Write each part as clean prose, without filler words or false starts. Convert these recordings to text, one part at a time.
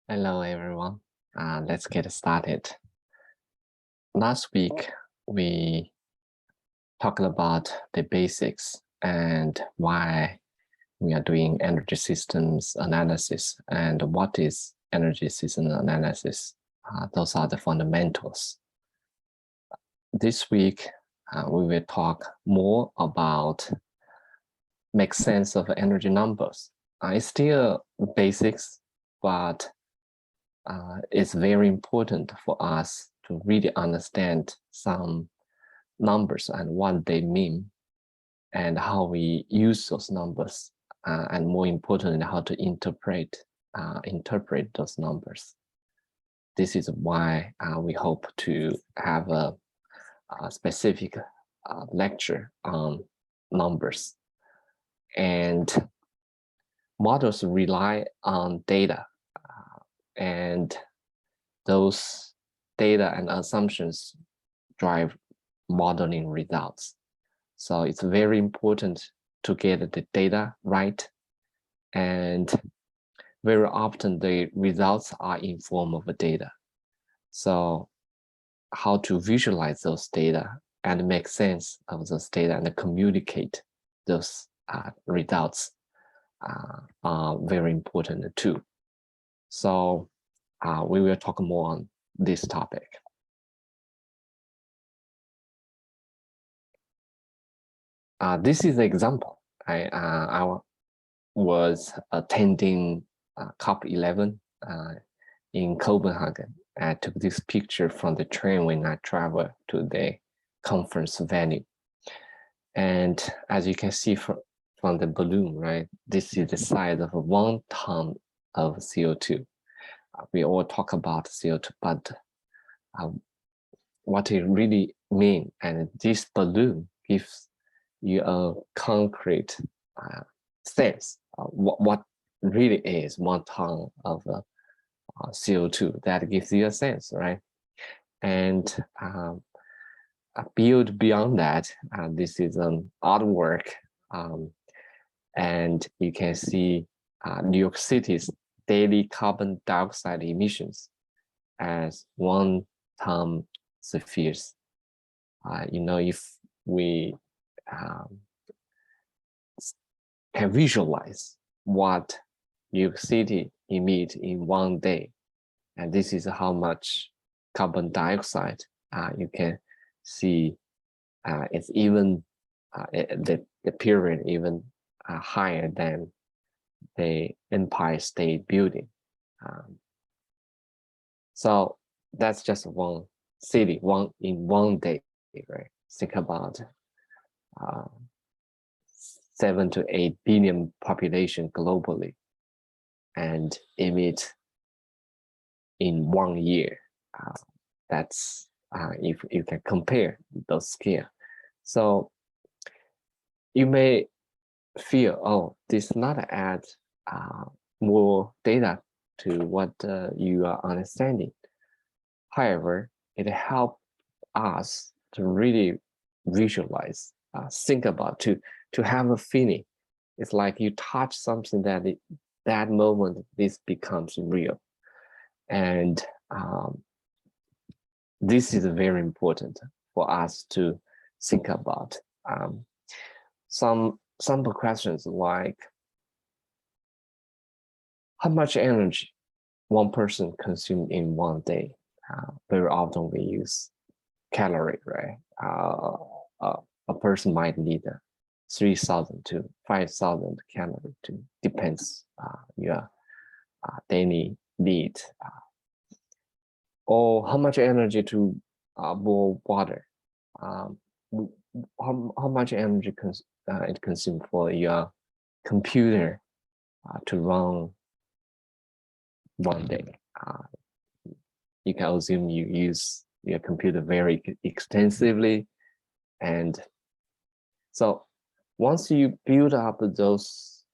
Hello, everyone. Let's get started. Last week, we talked about the basics and why we are doing energy systems analysis and what is energy system analysis. Those are the fundamentals. This week, we will talk more about make sense of energy numbers. It's still basics, but it's very important for us to really understand some numbers and what they mean and how we use those numbers, and more importantly, how to interpret those numbers. This is why we hope to have a specific lecture on numbers. And models rely on data, and those data and assumptions drive modeling results. So it's very important to get the data right. And very often the results are in form of data. So how to visualize those data and make sense of those data and communicate those results are very important too. So we will talk more on this topic. This is an example. I was attending COP11 in Copenhagen. I took this picture from the train when I traveled to the conference venue. And as you can see from the balloon, right, this is the size of 1 ton of CO2. We all talk about CO2, but what it really means, and this balloon gives you a concrete sense of what really is 1 ton of CO2. That gives you a sense, right? And build beyond that, this is an artwork, and you can see New York City's daily carbon dioxide emissions as 1 ton spheres. If we can visualize what New York City emit in 1 day, and this is how much carbon dioxide you can see. It's even the period even higher than the Empire State Building. So that's just one city, in 1 day, right? Think about 7 to 8 billion population globally and emit in 1 year. That's if you can compare those scale. So you may feel, oh, this not add more data to what you are understanding. However, it helps us to really visualize, think about, to have a feeling. It's like you touch something that moment this becomes real. And this is very important for us to think about. Some questions like, how much energy one person consumes in 1 day? Very often we use calorie, right? A person might need 3,000 to 5,000 calories, depends your daily need. Or how much energy to boil water? How much energy it consumes for your computer to run 1 day? You can assume you use your computer very extensively. And so once you build up those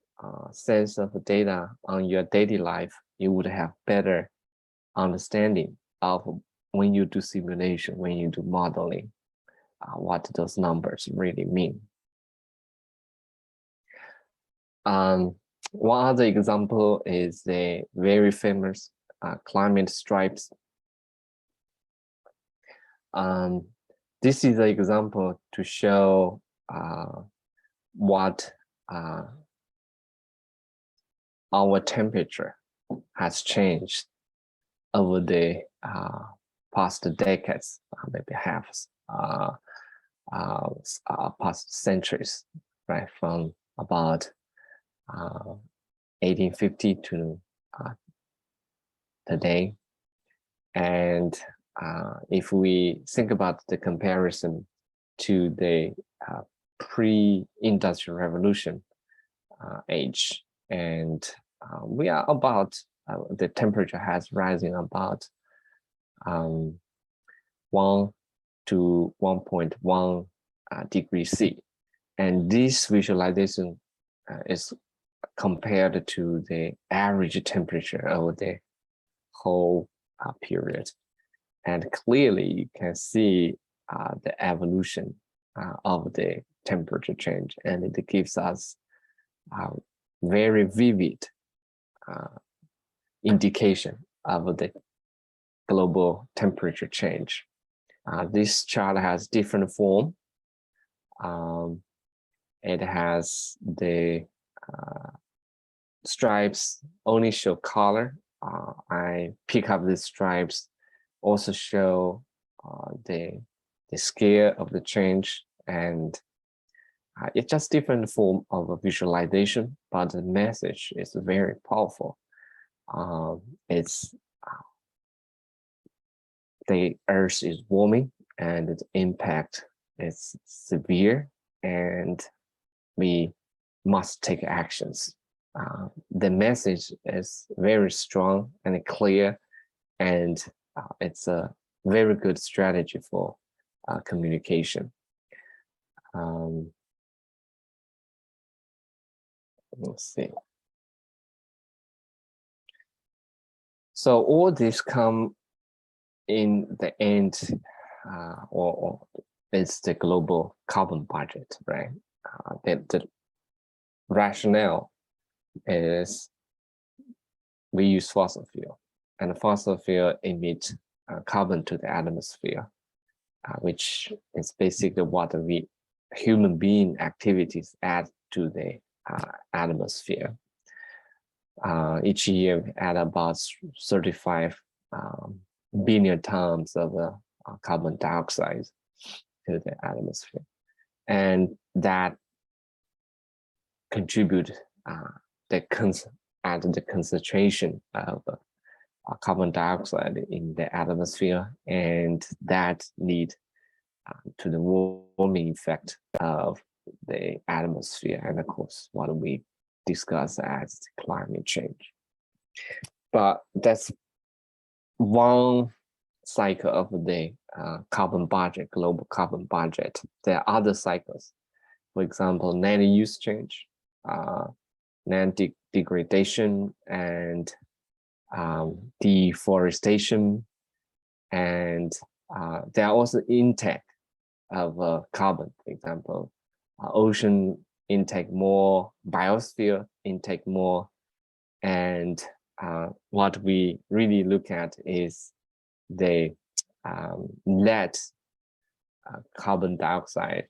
sense of data on your daily life, you would have better understanding of when you do simulation, when you do modeling, what those numbers really mean. One other example is the very famous climate stripes. This is an example to show what our temperature has changed over the past decades, maybe past centuries, right? From about 1850 to today. And if we think about the comparison to the pre-industrial revolution age, and we are about, the temperature has rising about 1 to 1.1 degrees C. And this visualization is compared to the average temperature over the whole period. And clearly you can see the evolution of the temperature change, and it gives us very vivid indication of the global temperature change. This chart has different form. It has the stripes only show color. I pick up the stripes also show the scale of the change, and it's just different form of a visualization, but the message is very powerful. It's the Earth is warming and the impact is severe, and we must take actions. The message is very strong and clear, and it's a very good strategy for communication. Let's see. So all this come in the end, or it's the global carbon budget, right? The rationale is we use fossil fuel, and fossil fuel emit carbon to the atmosphere, which is basically what we human being activities add to the atmosphere. Each year we add about 35 billion tons of carbon dioxide to the atmosphere, and that contribute the concentration of carbon dioxide in the atmosphere, and that lead to the warming effect of the atmosphere, and of course what we discuss as climate change. But that's one cycle of the carbon budget, global carbon budget. There are other cycles, for example, land use change, land degradation, and deforestation, and there are also intake of carbon. For example, ocean intake more, biosphere intake more, and what we really look at is the net carbon dioxide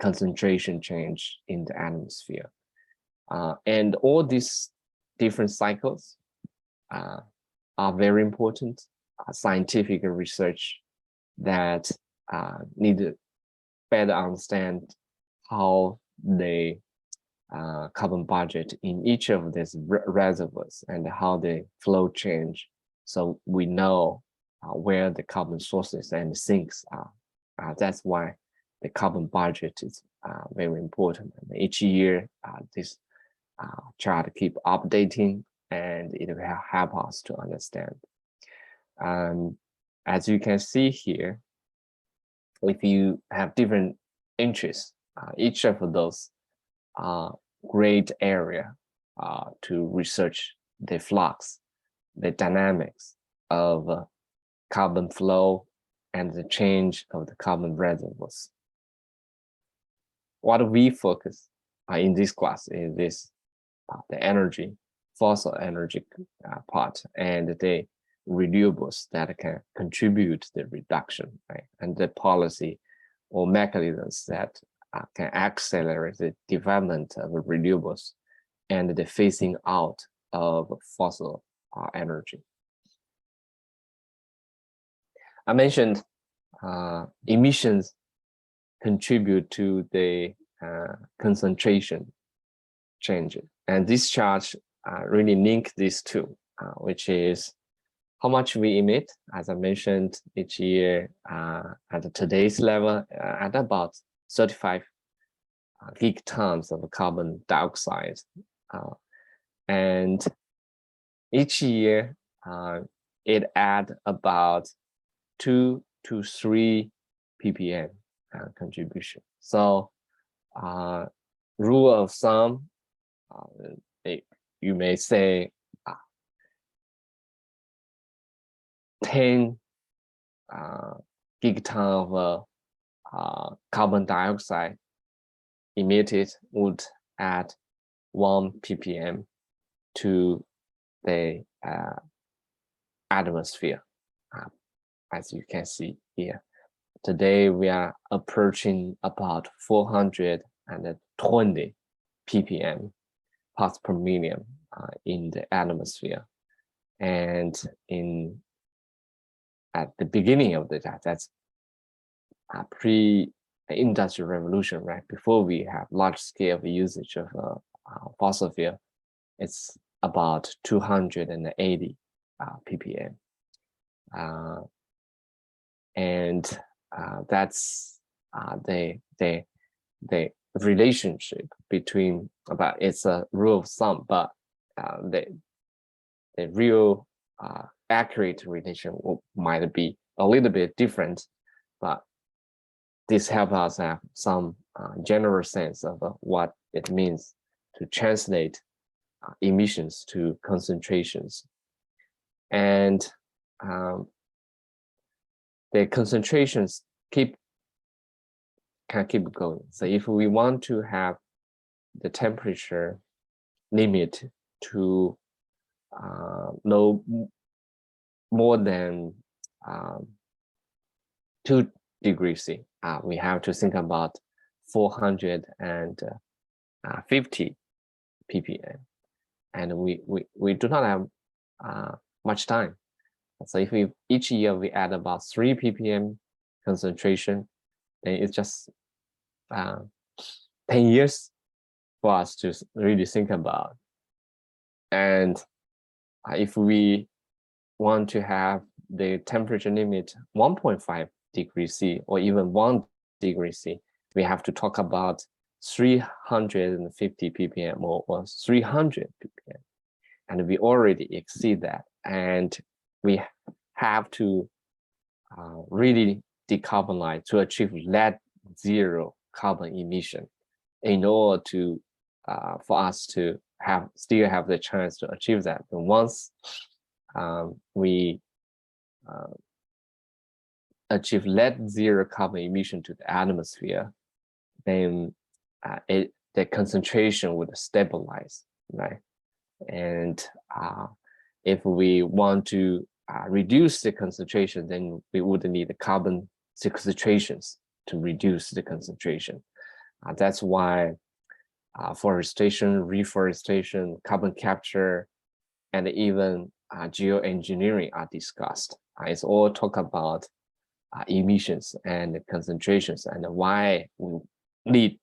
concentration change in the atmosphere. And all these different cycles are very important scientific research that need to better understand how the carbon budget in each of these reservoirs and how the flow change, so we know where the carbon sources and sinks are. That's why the carbon budget is very important. And each year, this chart keep updating, and it will help us to understand. As you can see here, if you have different interests, each of those great area to research the flux, the dynamics of carbon flow, and the change of the carbon reservoirs. What we focus in this class is this, the energy fossil energy part and the renewables that can contribute the reduction, right? And the policy or mechanisms that can accelerate the development of renewables and the phasing out of fossil energy. I mentioned emissions contribute to the concentration change, and this chart really link these two, which is how much we emit, as I mentioned, each year at today's level at about 35 gigatons of carbon dioxide, and each year it add about 2 to 3 ppm contribution. So rule of thumb, you may say 10 gigaton of carbon dioxide emitted would add 1 ppm to the atmosphere, as you can see here. Today we are approaching about 420 ppm parts per million in the atmosphere, and at the beginning of that's pre-industrial revolution, right? Before we have large scale usage of fossil fuel, it's about 280 ppm, and that's the relationship between, but it's a rule of thumb, but the real accurate relation might be a little bit different, but this helps us have some general sense of what it means to translate emissions to concentrations. And the concentrations can keep going. So if we want to have the temperature limit to no more than 2 degrees C, we have to think about 450 ppm, and we do not have much time. So if each year we add about 3 ppm concentration, then it's just 10 years for us to really think about. And if we want to have the temperature limit 1.5 degrees C or even 1 degree C, we have to talk about 350 ppm or 300 ppm, and we already exceed that, and we have to really decarbonize to achieve net zero carbon emission in order to for us to still have the chance to achieve that. And once we achieve net zero carbon emission to the atmosphere, then the concentration would stabilize, right? And if we want to reduce the concentration, then we would need the carbon sequestrations to reduce the concentration. That's why forestation, reforestation, carbon capture, and even geoengineering are discussed. It's all talk about emissions and concentrations, and why we need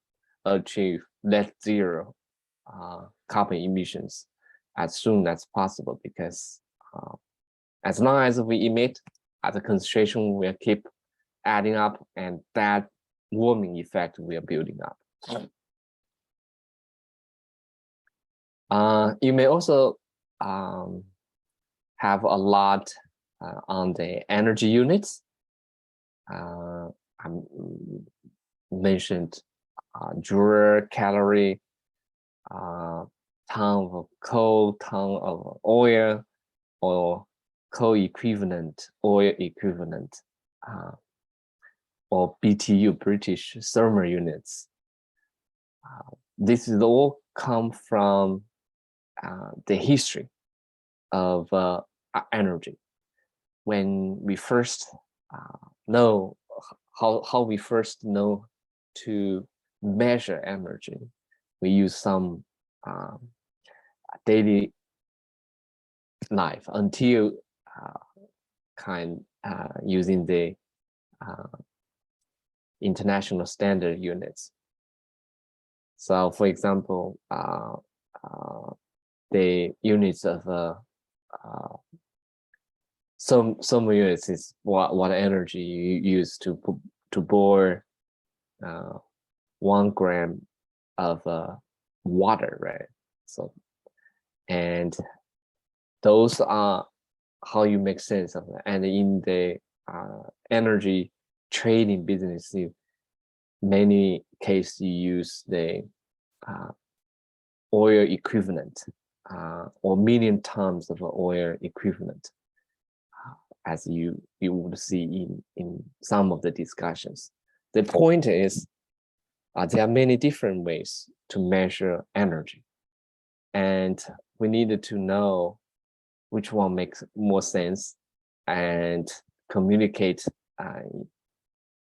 to achieve net zero carbon emissions as soon as possible, because as long as we emit, the concentration will keep adding up, and that warming effect will building up. You may also have a lot on the energy units. I mentioned joule, calorie, ton of coal, ton of oil, or coal equivalent, oil equivalent, or BTU, British thermal units. This is all come from the history of energy. When we first know how we first know to measure energy, we use some daily life until using the international standard units. So, for example, the units of some units is what energy you use to boil 1 gram of water, right? So, and those are how you make sense of it. And in the energy trading business, many cases you use the oil equivalent or million tons of oil equivalent, as you would see in some of the discussions. The point is there are many different ways to measure energy, and we needed to know which one makes more sense and communicate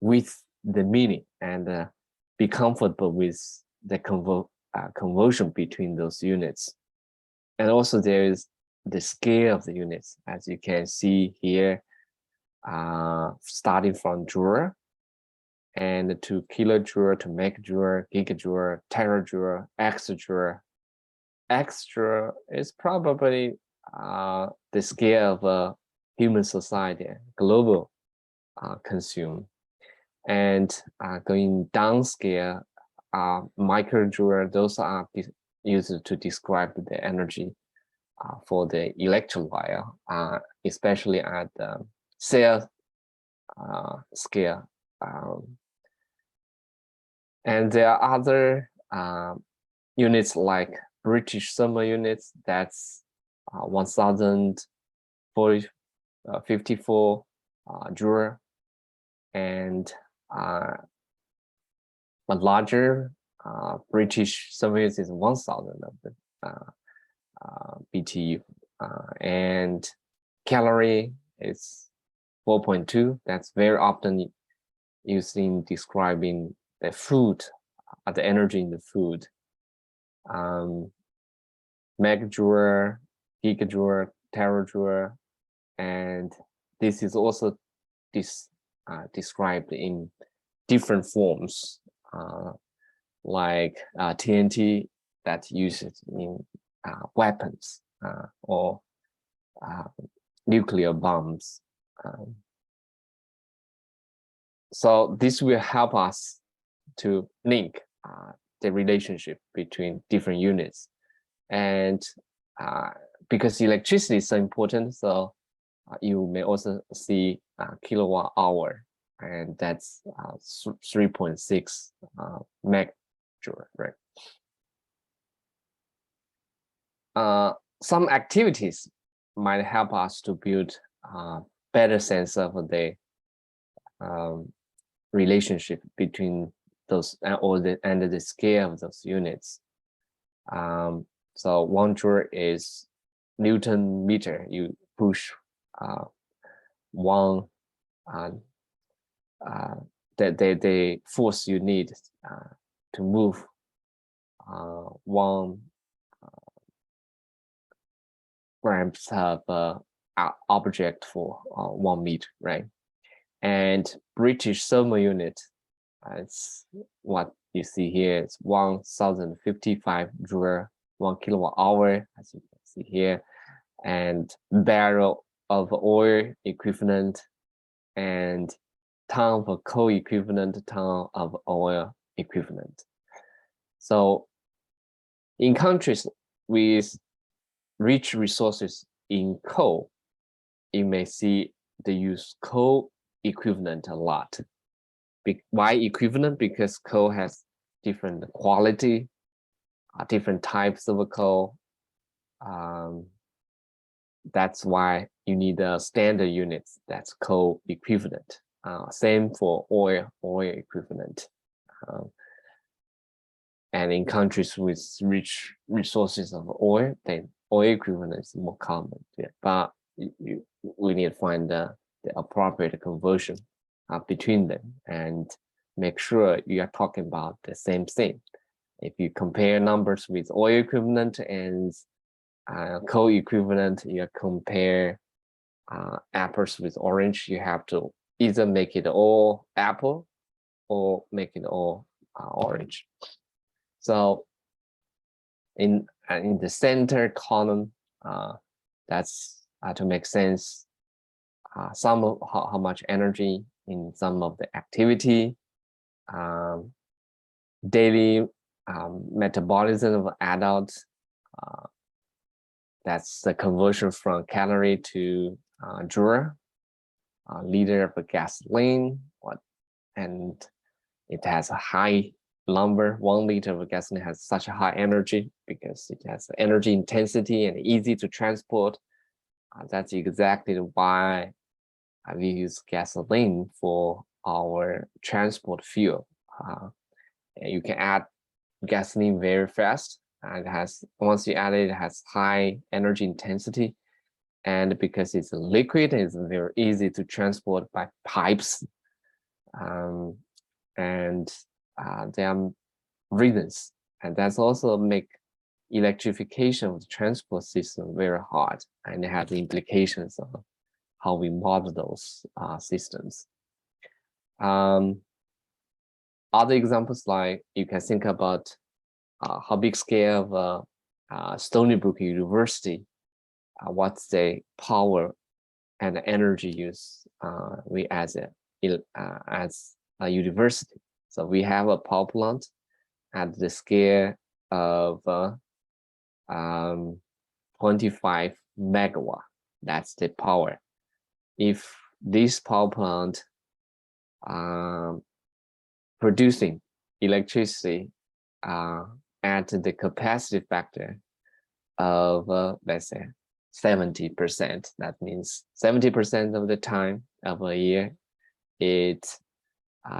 with the meaning and be comfortable with the conversion between those units. And also there is the scale of the units, as you can see here, starting from joule and to kilojoule, to megajoule, gigajoule, terajoule, exajoule. Extra is probably the scale of a human society, global consume. And going down scale, microjoule, those are used to describe the energy for the electrolyte, especially at the cell scale. And there are other units like British thermal units, that's 1054 joule, and a larger British thermal unit is 1000 of the BTU, and calorie is 4.2. That's very often used in describing the food, the energy in the food. Megajoule, gigajoule, terajoule, and this is also described in different forms, like TNT that's used in weapons or nuclear bombs. So this will help us to link the relationship between different units. And because electricity is so important, so you may also see kilowatt hour, and that's 3.6 megajoule, right? Some activities might help us to build a better sense of the relationship between those and the scale of those units. So 1 joule is Newton meter. You push one the force you need to move 1 grams of object for 1 meter, right? And British thermal unit, it's what you see here. It's 1055 joule, 1 kilowatt hour, as you can see here, and barrel of oil equivalent, and ton of coal equivalent, ton of oil equivalent. So in countries with rich resources in coal, you may see they use coal equivalent a lot. Why equivalent? Because coal has different quality, different types of coal. That's why you need a standard units that's coal equivalent. Same for oil equivalent. And in countries with rich resources of oil, then oil equivalent is more common. Yeah. But we need to find the appropriate conversion between them and make sure you are talking about the same thing. If you compare numbers with oil equivalent and coal equivalent, you compare apples with orange, you have to either make it all apple or make it all orange. So in the center column, that's to make sense some of how much energy in some of the activity, daily metabolism of adults. That's the conversion from calorie to joule, liter of gasoline, and it has a high number. 1 liter of gasoline has such a high energy because it has energy intensity and easy to transport. That's exactly why we use gasoline for our transport fuel. You can add gasoline very fast. And it has, once you add it, it has high energy intensity. And because it's a liquid, it's very easy to transport by pipes. And there are reasons. And that's also make electrification of the transport system very hard. And it has implications on how we model those systems. Other examples, like you can think about how big scale of Stony Brook University, what's the power and energy use we as a university. So we have a power plant at the scale of 25 megawatt. That's the power. If this power plant producing electricity at the capacity factor of let's say 70%, that means 70% of the time of a year it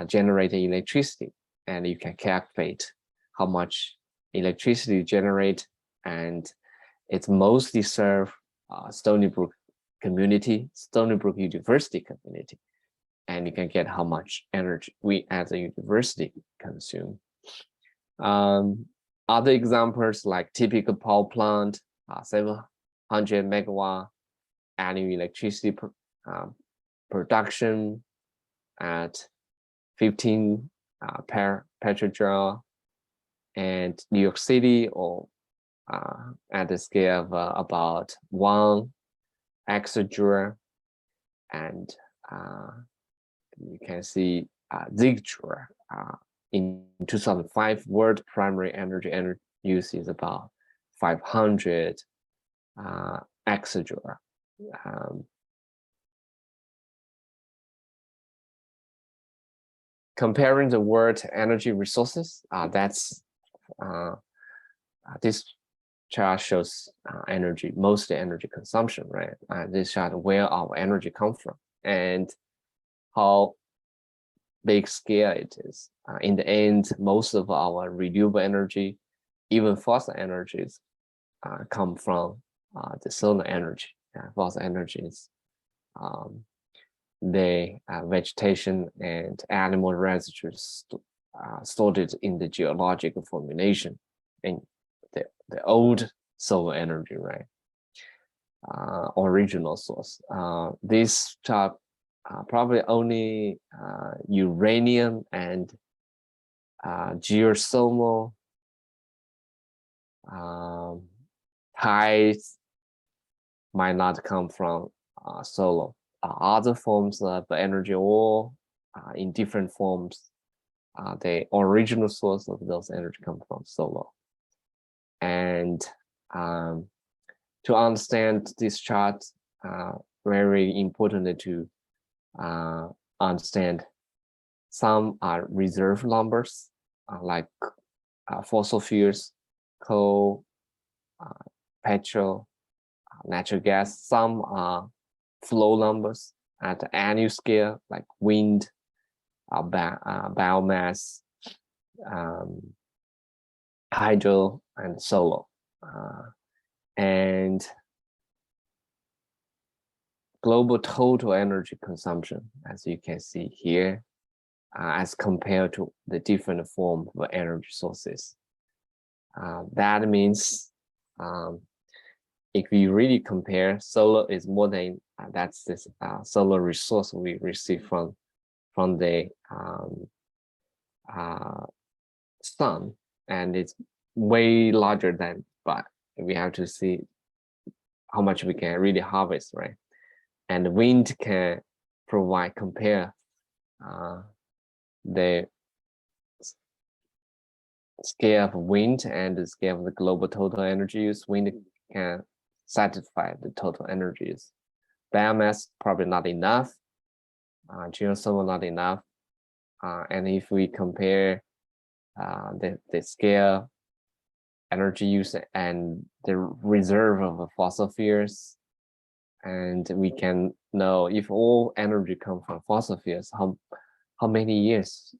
generates electricity, and you can calculate how much electricity generate, and it's mostly serve Stony Brook community, Stony Brook University community, and you can get how much energy we as a university consume. Other examples like typical power plant, 700 megawatt annual electricity production at 15 per petrojoule, and New York City, or at the scale of about 1 exajoule, and you can see gigajoule. In 2005, world primary energy use is about 500 exajoule. Comparing the world energy resources, that's this chart shows mostly energy consumption, right? This chart where our energy comes from and how big scale it is. In the end, most of our renewable energy, even fossil energies, come from the solar energy. Fossil energies, the vegetation and animal residues stored in the geological formulation in the old solar energy, right? Original source. This chart probably only uranium and geothermal tides might not come from solar. Other forms of energy, or in different forms, the original source of those energy come from solar. And to understand this chart, very important to understand some are reserve numbers, like fossil fuels, coal, petrol, natural gas. Some are flow numbers at the annual scale, like wind, biomass, hydro and solar. And global total energy consumption, as you can see here, as compared to the different form of energy sources. That means if we really compare, solar is more than that's this solar resource we receive from the sun, and it's way larger than, but we have to see how much we can really harvest, right? And wind can compare the scale of wind and the scale of the global total energy use. Wind can satisfy the total energy use. Biomass probably not enough. Geothermal not enough. And if we compare the scale energy use and the reserve of fossil fuels, and we can know if all energy come from fossil fuels, how many years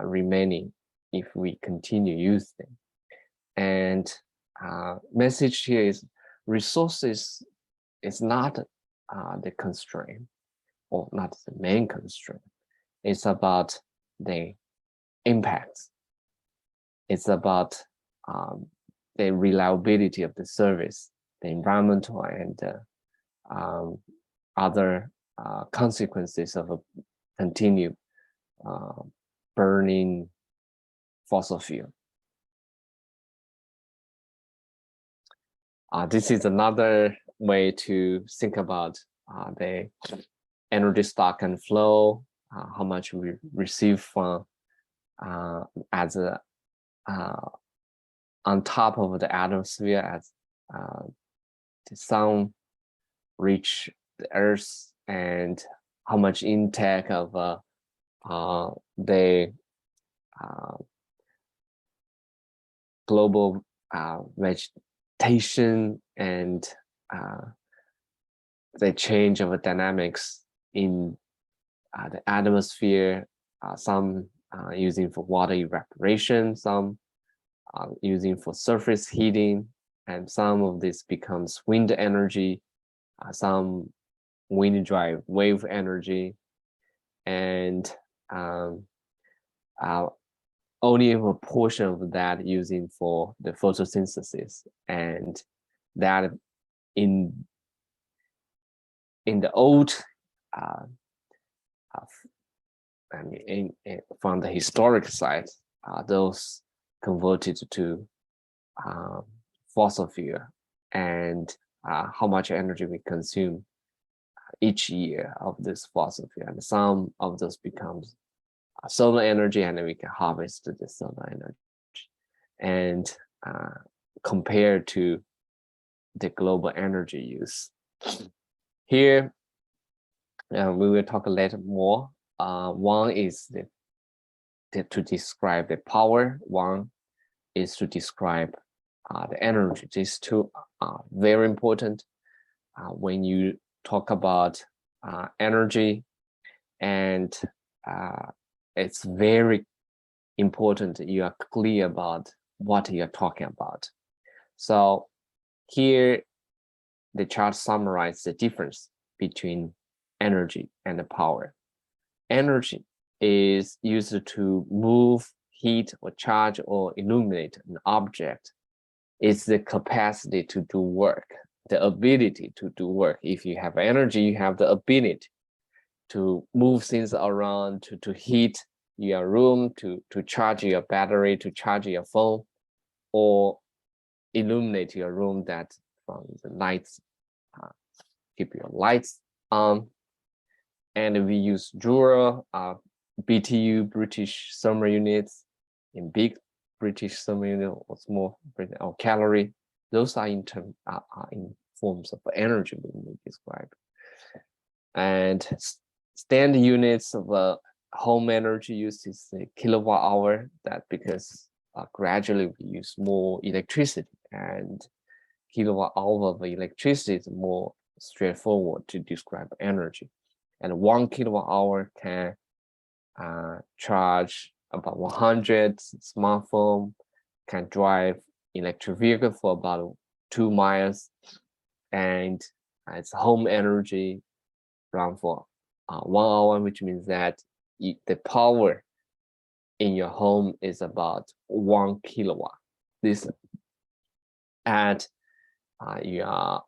remaining if we continue using them. And message here is resources is not the constraint, or not the main constraint. It's about the impacts. It's about the reliability of the service, the environmental and other consequences of a continued burning fossil fuel. This is another way to think about the energy stock and flow, how much we receive from as a on top of the atmosphere as the sun reach the earth, and how much intake of the global vegetation and the change of the dynamics in the atmosphere, some using for water evaporation, some using for surface heating, and some of this becomes wind energy, some wind drive wave energy, and only a portion of that using for the photosynthesis. And that in the old from the historic side, those converted to fossil fuel, and how much energy we consume each year of this fossil fuel, and some of those becomes solar energy, and then we can harvest the solar energy. And compared to the global energy use, here we will talk a little more. One is to describe the power. One is to describe the energy. These two are very important when you talk about energy, and it's very important that you are clear about what you're talking about. So here, the chart summarizes the difference between energy and the power. Energy is used to move, heat, or charge, or illuminate an object. It's the capacity to do work, the ability to do work. If you have energy, you have the ability to move things around, to heat your room, to charge your battery, to charge your phone, or illuminate your room that from the lights, keep your lights on. And we use Joule, BTU, British thermal units, in big British thermal unit, or small or calorie. Those are in forms of energy we describe. And standard units of home energy use is the kilowatt hour. That because gradually we use more electricity, and kilowatt hour of electricity is more straightforward to describe energy. And 1 kilowatt hour can charge about 100 smartphone, can drive electric vehicle for about 2 miles, and its home energy run for 1 hour, which means that the power in your home is about 1 kilowatt. This at your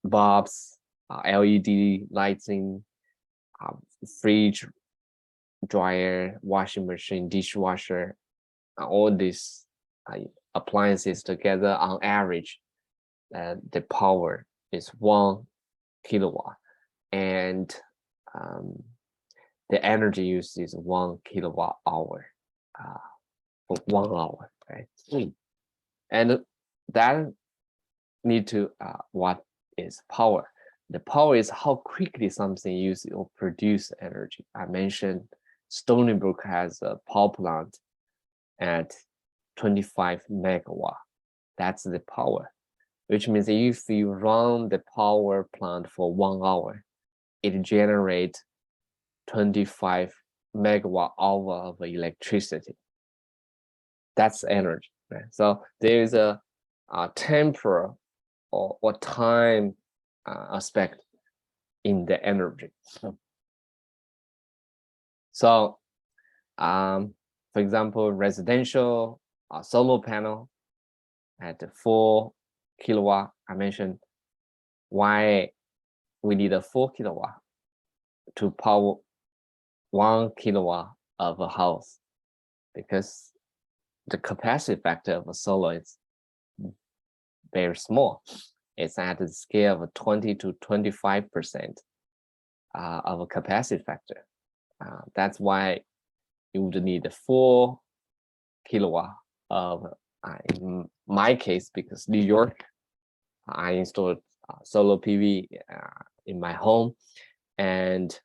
bulbs, LED lighting, fridge, dryer, washing machine, dishwasher, all these appliances together, on average, the power is 1 kilowatt, and the energy use is 1 kilowatt hour for 1 hour, right? And that need to what is power? The power is how quickly something uses or produce energy. I mentioned Stony Brook has a power plant at 25 megawatt. That's the power, which means if you run the power plant for 1 hour, it generates 25 megawatt hour of electricity. That's energy, right? So there is a temporal or time aspect in the energy. So, for example, residential solar panel at 4 kilowatt. I mentioned why we need a 4 kilowatt to power 1 kilowatt of a house, because the capacity factor of a solar is very small. It's at the scale of 20 to 25% of a capacity factor. That's why you would need a 4 kilowatt of, in my case, because New York, I installed solar PV in my home, and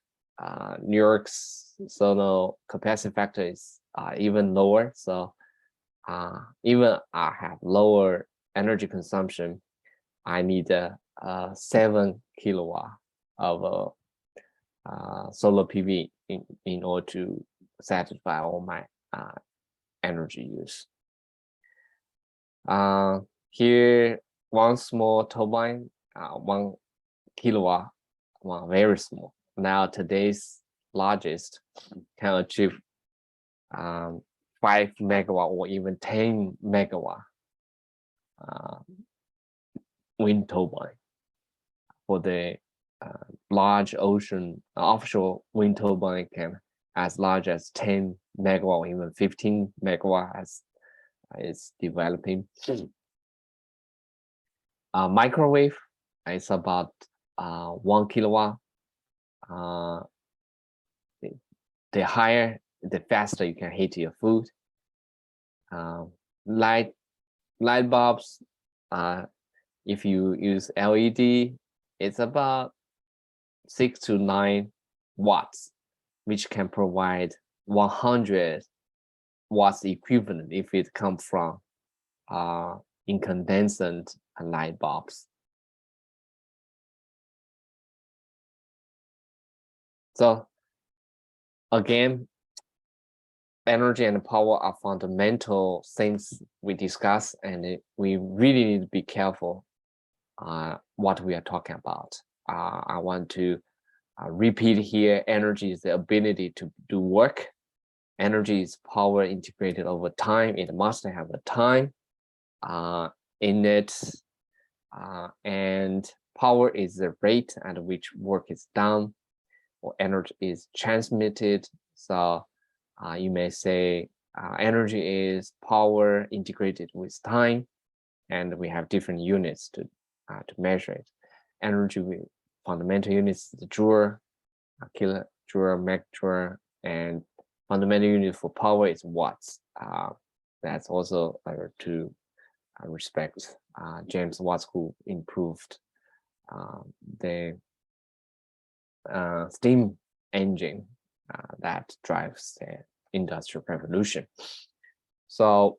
New York's solar capacity factor is even lower. So even I have lower energy consumption, I need a 7 kilowatt of solar PV in order to satisfy all my energy use. Here, one small turbine, 1 kilowatt, well, very small. Now today's largest can achieve 5 megawatt or even 10 megawatt wind turbine. For the large ocean offshore wind turbine can as large as 10 megawatt or even 15 megawatt as is developing. Microwave is about 1 kilowatt. The higher, the faster you can heat your food. Light bulbs, if you use LED, it's about 6 to 9 watts, which can provide 100 watts equivalent if it comes from incandescent light bulbs. So again, energy and power are fundamental things we discuss, and we really need to be careful what we are talking about. I want to repeat here, energy is the ability to do work. Energy is power integrated over time. It must have a time in it, and power is the rate at which work is done or energy is transmitted. So you may say energy is power integrated with time, and we have different units to measure it. Energy with fundamental units, the joule, kilojoule, megajoule, and fundamental unit for power is watts. That's also to respect James Watts, who improved the steam engine that drives the industrial revolution. So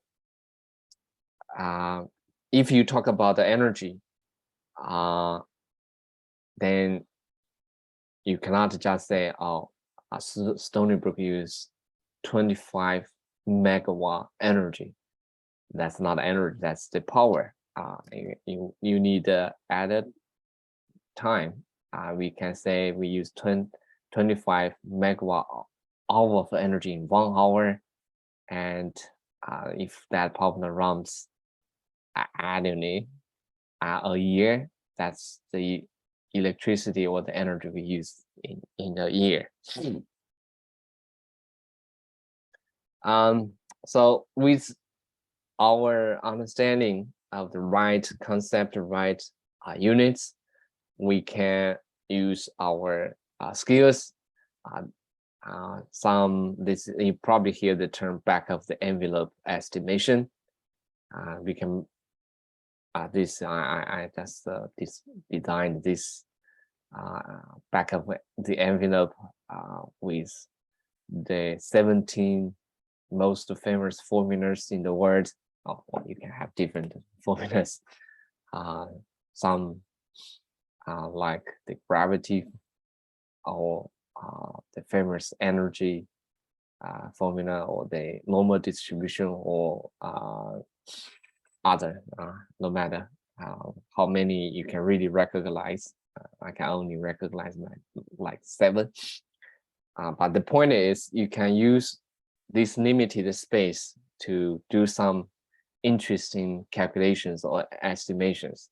if you talk about the energy, then you cannot just say, oh, Stony Brook use 25 megawatt energy. That's not energy, that's the power. You need added time. We can say we use 25 megawatt hour of energy in 1 hour. And if that power plant runs annually, a year, that's the electricity or the energy we use in a year. So with our understanding of the right concept, right units, we can use our skills. You probably hear the term back of the envelope estimation. We can I just designed this back of the envelope with the 17 most famous formulas in the world. Oh, well, you can have different formulas. Some like the gravity or the famous energy formula, or the normal distribution, or other, no matter how many you can really recognize. I can only recognize like 7. But the point is, you can use this limited space to do some interesting calculations or estimations.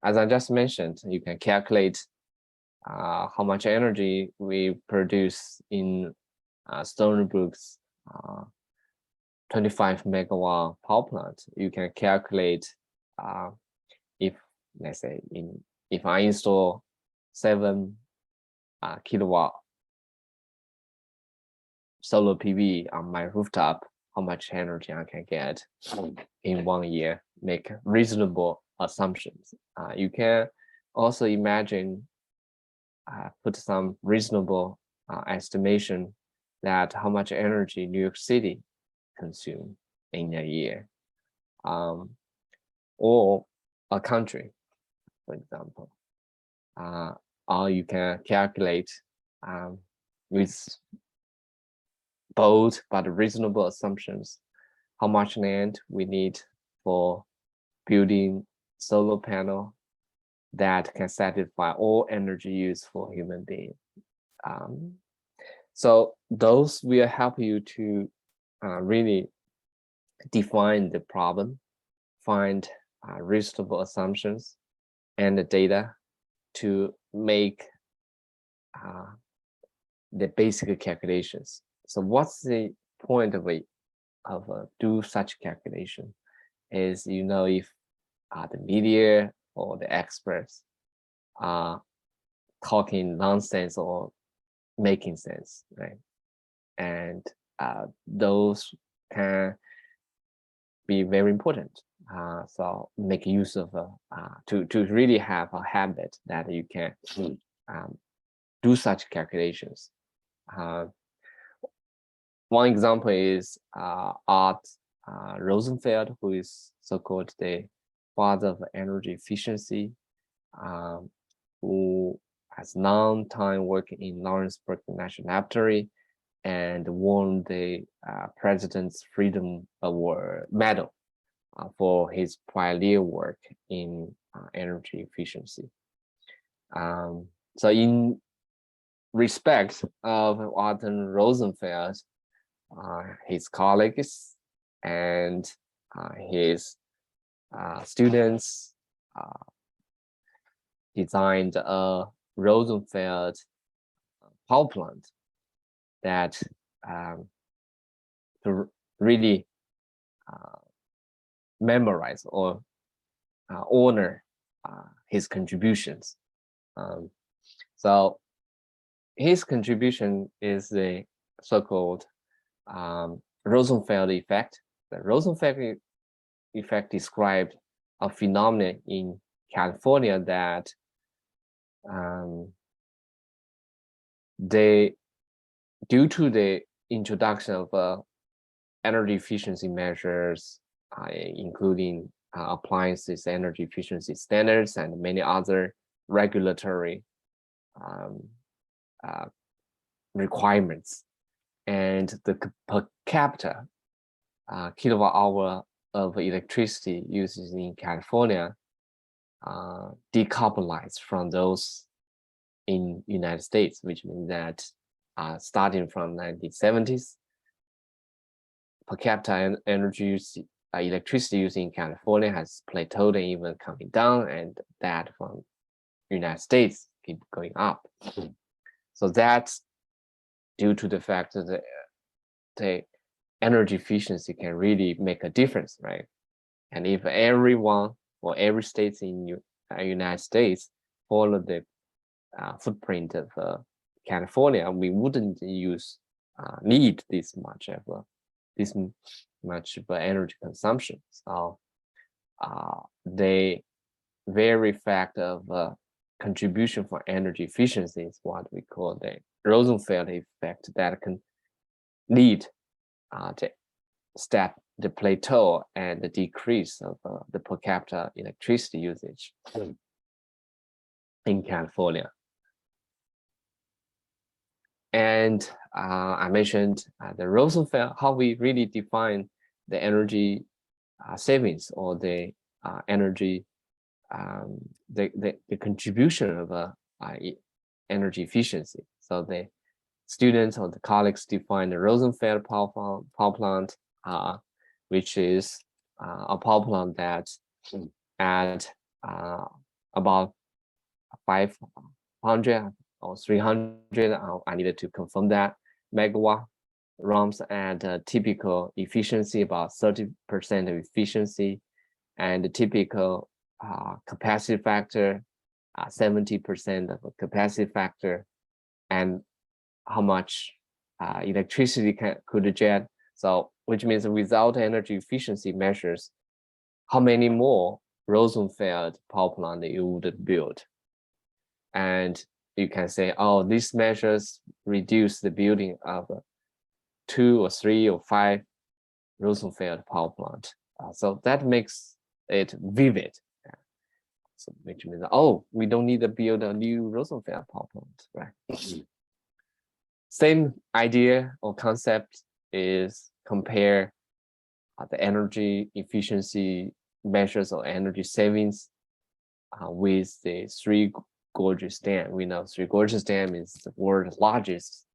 As I just mentioned, you can calculate how much energy we produce in Stony Brook's 25 megawatt power plant. You can calculate if, let's say, if I install 7 kilowatt solar PV on my rooftop, how much energy I can get in 1 year. Make reasonable assumptions. You can also imagine, put some reasonable estimation that how much energy New York City consume in a year, or a country, for example. Or you can calculate with bold but reasonable assumptions how much land we need for building solar panel that can satisfy all energy use for human being. So those will help you to really define the problem, find reasonable assumptions and the data to make the basic calculations. So what's the point of do such calculation is, if the media or the experts are talking nonsense or making sense, right? And those can be very important. So make use of to really have a habit that you can do such calculations. One example is Art Rosenfeld, who is so-called the father of energy efficiency, who has long time working in Lawrenceburg National Laboratory and won the President's Freedom Award medal for his pioneer work in energy efficiency. So in respect of Arthur Rosenfeld, his colleagues and his students designed a Rosenfeld power plant that to really memorize or honor his contributions. So his contribution is the so-called Rosenfeld effect. The Rosenfeld effect described a phenomenon in California that due to the introduction of energy efficiency measures, including appliances energy efficiency standards and many other regulatory requirements, and the per capita kilowatt hour of electricity used in California decoupled from those in United States, which means that starting from 1970s, per capita energy use, electricity use in California has plateaued and even coming down, and that from United States keep going up. So that's due to the fact that the energy efficiency can really make a difference, right? And if everyone or every state in United States follow the footprint of California, we wouldn't need this much of energy consumption. So the very fact of contribution for energy efficiency is what we call the Rosenfeld effect, that can lead to the plateau and the decrease of the per capita electricity usage in California. And I mentioned the Rosenfeld, how we really define the energy savings or the energy, the contribution of energy efficiency. So the students or the colleagues define the Rosenfeld power plant, which is a power plant that at about 500 or 300, I needed to confirm that, megawatt runs at a typical efficiency, about 30% of efficiency, and the typical capacity factor, 70% of a capacity factor, and how much electricity could jet. So, which means without energy efficiency measures, how many more Rosenfeld power plant you would build. And you can say, oh, these measures reduce the building of 2 or 3 or 5 Rosenfeld power plant. So that makes it vivid. So which means, oh, we don't need to build a new Rosenfeld power plant, right? Same idea or concept is compare the energy efficiency measures or energy savings with the Three Gorges Dam. We know Three Gorges Dam is the world's largest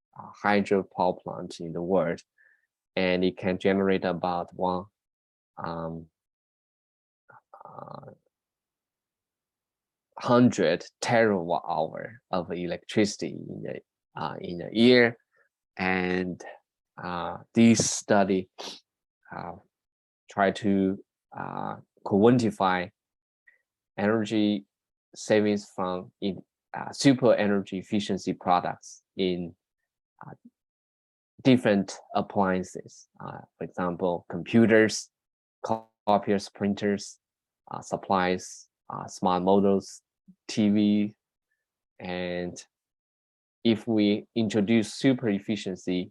hydro power plant in the world, and it can generate about 100 terawatt hour of electricity in a year. And this study try to quantify energy savings from super energy efficiency products in different appliances. For example, computers, copiers, printers, supplies, smart models, TV, and if we introduce super efficiency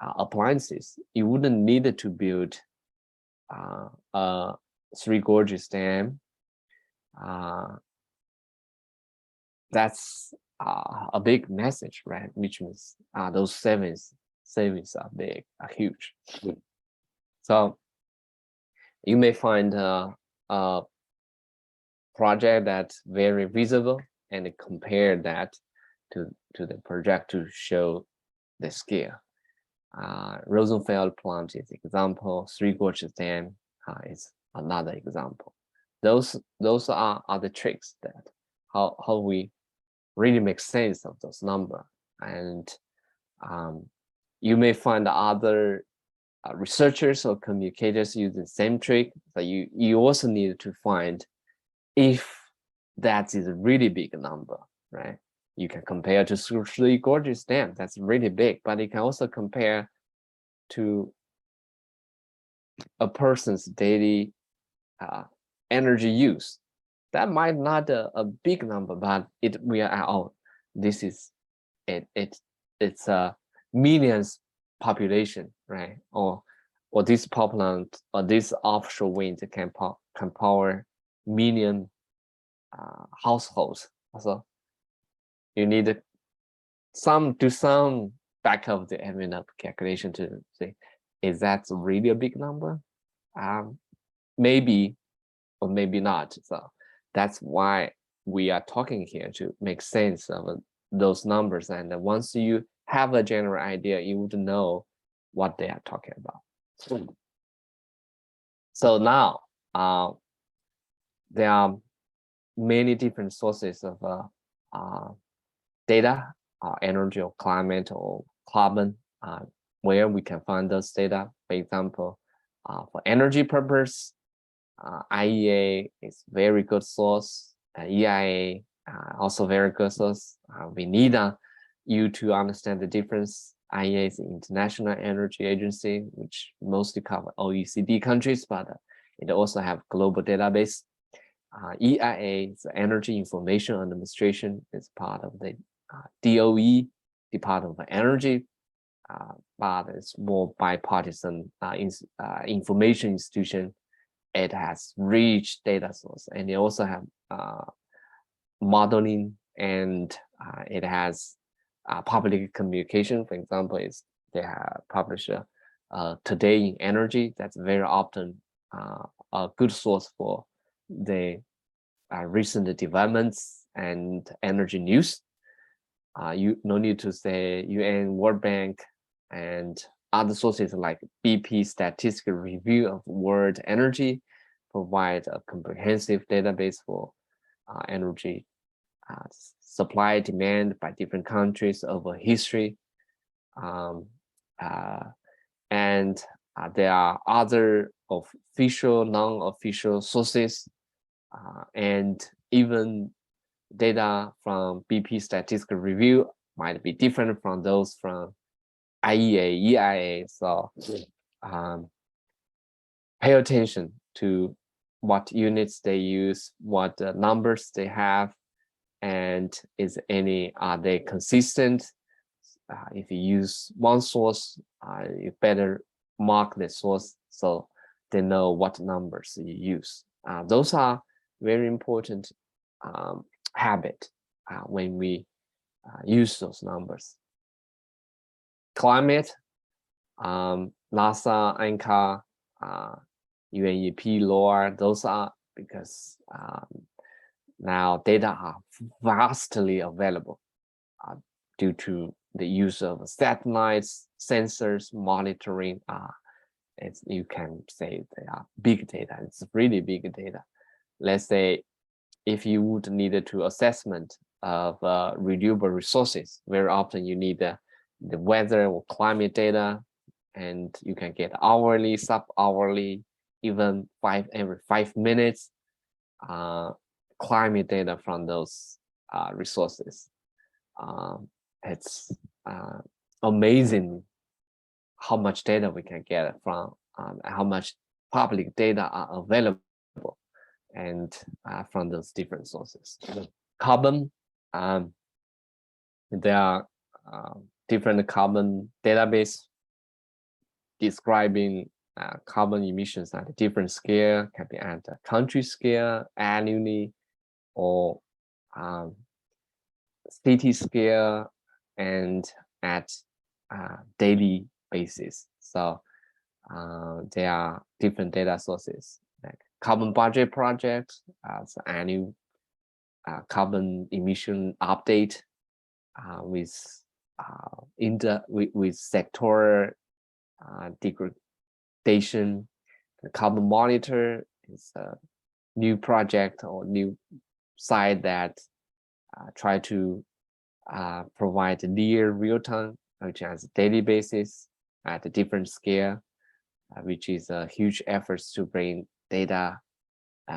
appliances, you wouldn't need to build a Three Gorges Dam. That's a big message, right? Which means those savings are big, are huge. So you may find a project that's very visible and compare that to the project to show the scale. Rosenfeld plant is example. Three Gorges Dam is another example. Those are the tricks that how we really make sense of those numbers. And you may find other researchers or communicators use the same trick, but you also need to find if that is a really big number, right? You can compare to Three Gorges Dam, that's really big, but you can also compare to a person's daily energy use. That might not a big number, but we are, oh, this is it's a millions population, right? Or this power plant or this offshore wind can power million households. So you need do some back of the envelope calculation to say is that really a big number? Maybe, or maybe not. So that's why we are talking here, to make sense of those numbers. And once you have a general idea, you would know what they are talking about. So now there are many different sources of data, energy or climate or carbon, where we can find those data. For example, for energy purpose, IEA is very good source. EIA also very good source. We need you to understand the difference. IEA is the International Energy Agency, which mostly cover OECD countries, but it also have global database. EIA is the Energy Information Administration. It's part of the DOE, Department of Energy, but it's more bipartisan information institution. It has rich data source, and they also have modeling, and it has public communication. For example, they have published Today in Energy. That's very often a good source for the recent developments and energy news. You no need to say UN, World Bank, and other sources like BP Statistical Review of World Energy provide a comprehensive database for energy supply, demand by different countries over history. And there are other official, non-official sources, and even data from BP Statistical Review might be different from those from IEA, EIA. So pay attention to what units they use, what numbers they have, and are they consistent? If you use one source, you better mark the source so they know what numbers you use. Those are very important habit when we use those numbers. Climate, NASA, ANCA, UNEP, LOAR, those are because now data are vastly available due to the use of satellites, sensors, monitoring. You can say they are big data. It's really big data. Let's say if you would need to assessment of renewable resources, very often you need the weather or climate data, and you can get hourly, sub-hourly, even every 5 minutes climate data from those resources. It's amazing how much data we can get from, how much public data are available, and from those different sources. Carbon, there are different carbon database describing carbon emissions at a different scale, can be at a country scale, annually, or city scale, and at daily basis. So there are different data sources like carbon budget project, so annual carbon emission update with sector degradation. The carbon monitor is a new project or new site that try to provide near real-time, which has a daily basis at a different scale, which is a huge efforts to bring data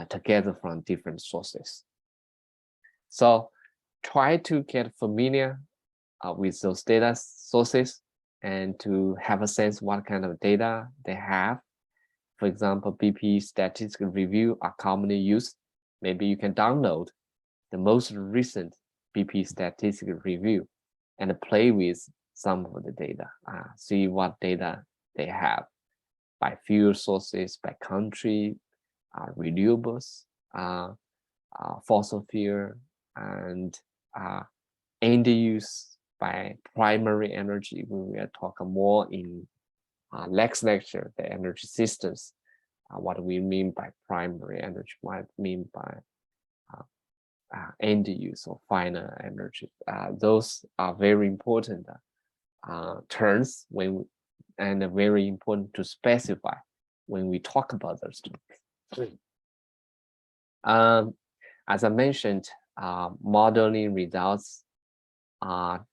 together from different sources. So try to get familiar with those data sources and to have a sense what kind of data they have. For example, BP Statistical Review are commonly used. Maybe you can download the most recent BP Statistical Review and play with some of the data, see what data they have by fuel sources, by country, renewables, fossil fuel, and end use by primary energy. We will talk more in next lecture, the energy systems, what we mean by primary energy, what we mean by end use or final energy. Those are very important terms and very important to specify when we talk about those terms. As I mentioned, modeling results are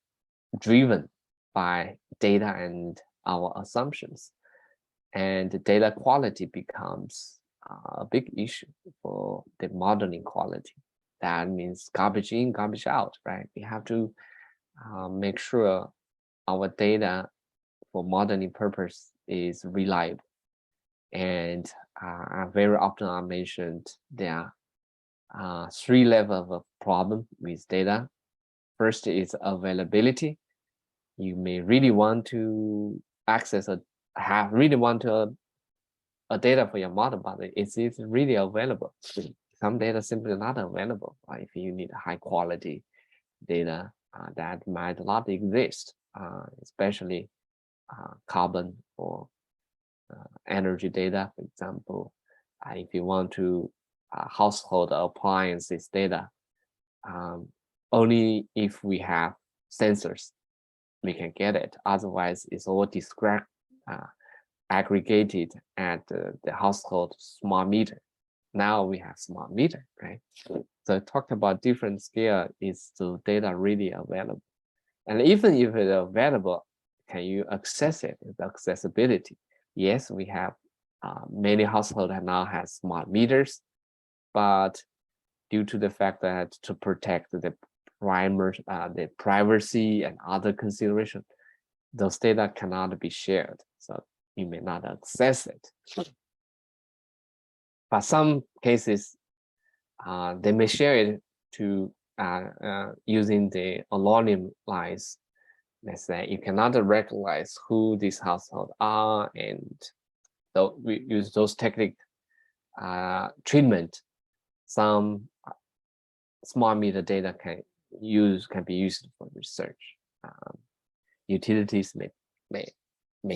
driven by data and our assumptions, and the data quality becomes a big issue for the modeling quality. That means garbage in, garbage out, right? We have to make sure our data for modeling purpose is reliable. And very often I mentioned there are 3 levels of problem with data. First is availability. You may really want to access a data for your model, but is it really available? Some data simply not available. If you need high quality data, that might not exist, especially carbon or energy data, for example. If you want to household appliances data, only if we have sensors, we can get it. Otherwise, it's all aggregated at the household smart meter. Now we have smart meter, right? So talk about different scale, is the data really available? And even if it's available, can you access it? The accessibility. Yes, we have many households now have smart meters, but due to the fact that to protect the privacy and other consideration, those data cannot be shared. So you may not access it. But some cases, they may share it to using the anonymized. Let's say you cannot recognize who these households are, and so we use those technique treatment. Some smart meter data can be used for research. Utilities may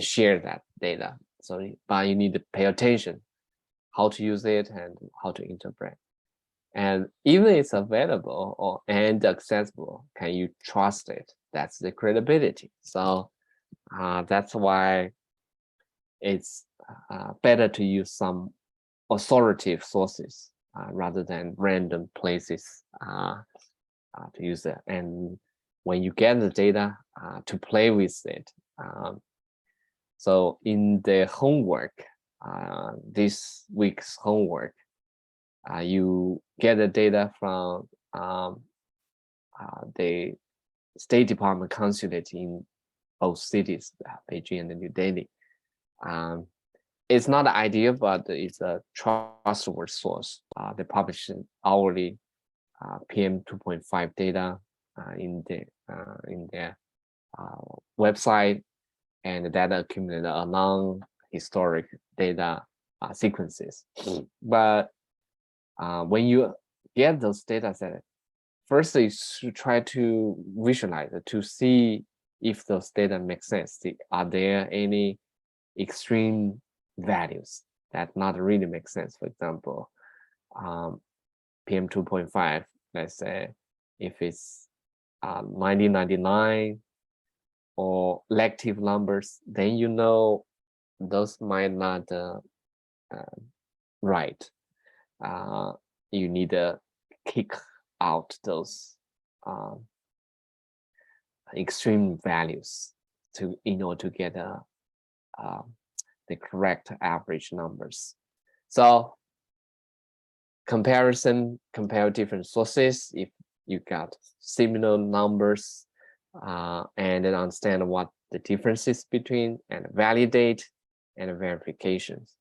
share that data. So, but you need to pay attention how to use it and how to interpret. And even it's available and accessible, can you trust it? That's the credibility. So that's why it's better to use some authoritative sources rather than random places to use it. And when you get the data, to play with it. So in the homework, this week's homework, you get the data from the State Department consulate in both cities, Beijing and New Delhi. It's not ideal, but it's a trustworthy source. They publish hourly PM 2.5 data in their website, and data accumulated along historic data sequences. But when you get those data sets, first is to try to visualize it, to see if those data make sense. Are there any extreme values that not really make sense? For example, PM 2.5, let's say, if it's 1999 or lective numbers, then you know those might not right. You need to kick out those extreme values in order to get the correct average numbers. So compare different sources. If you got similar numbers, and then understand what the differences between, and validate and verifications.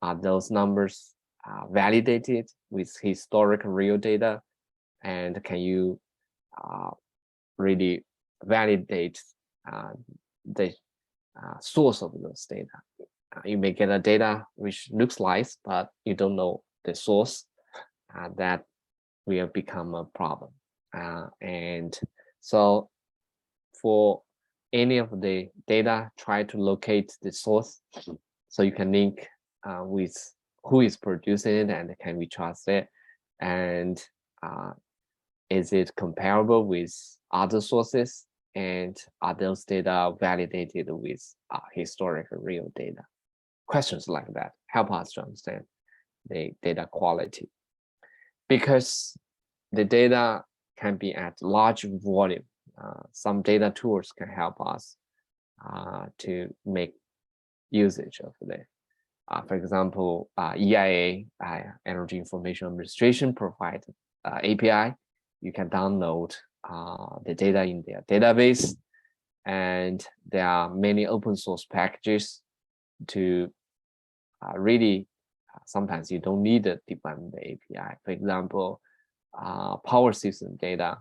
Are those numbers validated with historical real data, and can you really validate the source of those data? You may get a data which looks nice, but you don't know the source. That will become a problem. And so for any of the data, try to locate the source so you can link with who is producing it and can we trust it, and is it comparable with other sources, and are those data validated with historical real data. Questions like that help us to understand the data quality, because the data can be at large volume. Some data tools can help us to make usage of it. For example, EIA, Energy Information Administration, provide API. You can download the data in their database, and there are many open source packages to really, sometimes you don't need to define the API. For example, power system data,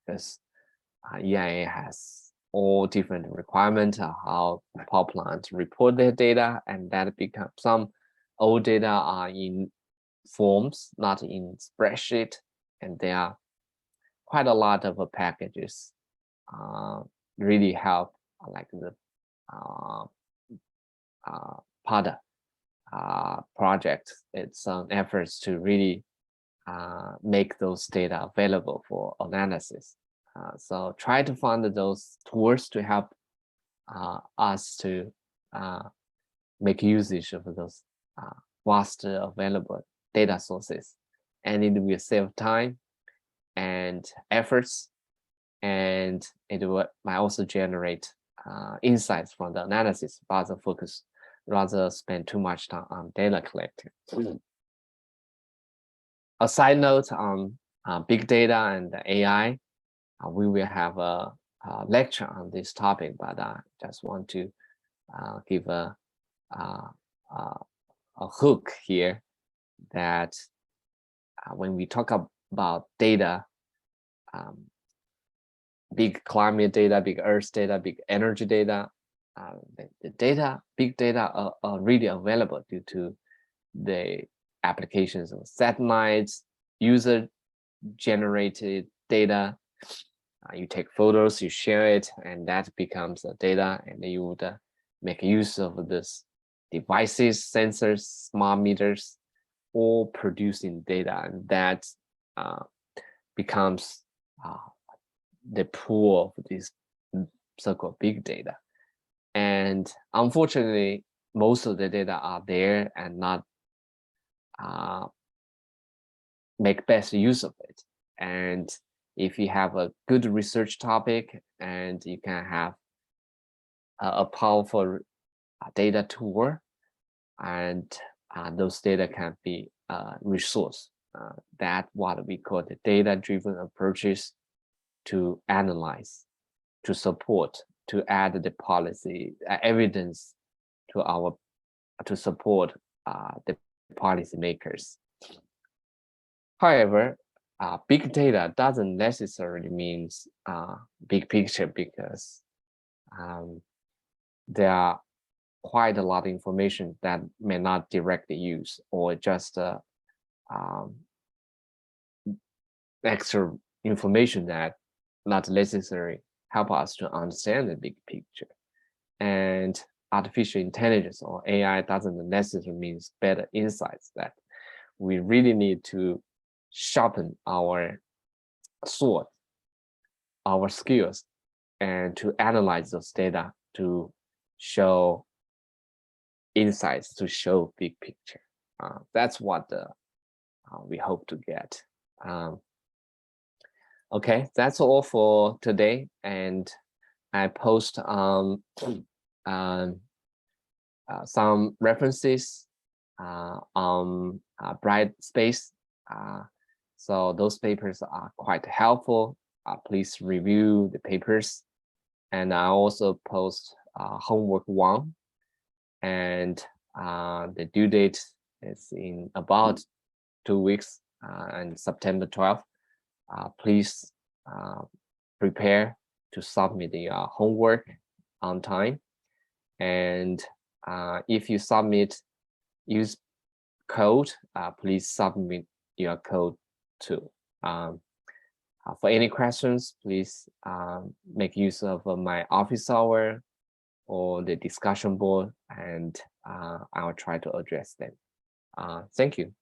because EIA has all different requirements of how power plants report their data, and that becomes some old data are in forms, not in spreadsheet, and there are quite a lot of packages really help, like the PADA project. It's some efforts to really make those data available for analysis. So try to find those tools to help us to make usage of those vast available data sources, and it will save time and efforts, and it might also generate insights from the analysis, rather spend too much time on data collecting. A side note on big data and AI, we will have a lecture on this topic, but I just want to give a hook here that when we talk about data, big climate data, big earth data, big energy data, the big data are really available due to the applications of satellites, user generated data. You take photos, you share it, and that becomes the data, and you would make use of this devices, sensors, smart meters, all producing data, and that becomes the pool of this so-called big data. And unfortunately, most of the data are there and not make best use of it. And if you have a good research topic and you can have a powerful data tool, and those data can be resource. That's what we call the data-driven approaches to analyze, to support, to add the policy evidence to support the policymakers. However, big data doesn't necessarily mean big picture, because there are quite a lot of information that may not directly use, or just extra information that not necessarily help us to understand the big picture. And artificial intelligence or AI doesn't necessarily mean better insights. That we really need to sharpen our sword, our skills, and to analyze those data to show insights, to show big picture. That's what we hope to get. Okay, that's all for today, and I post some references on Brightspace. So those papers are quite helpful. Please review the papers. And I also post homework 1, and the due date is in about 2 weeks, and September 12th. Please prepare to submit your homework on time. And if you use code, please submit your code too. For any questions, please make use of my office hour or the discussion board, and I'll try to address them. Thank you.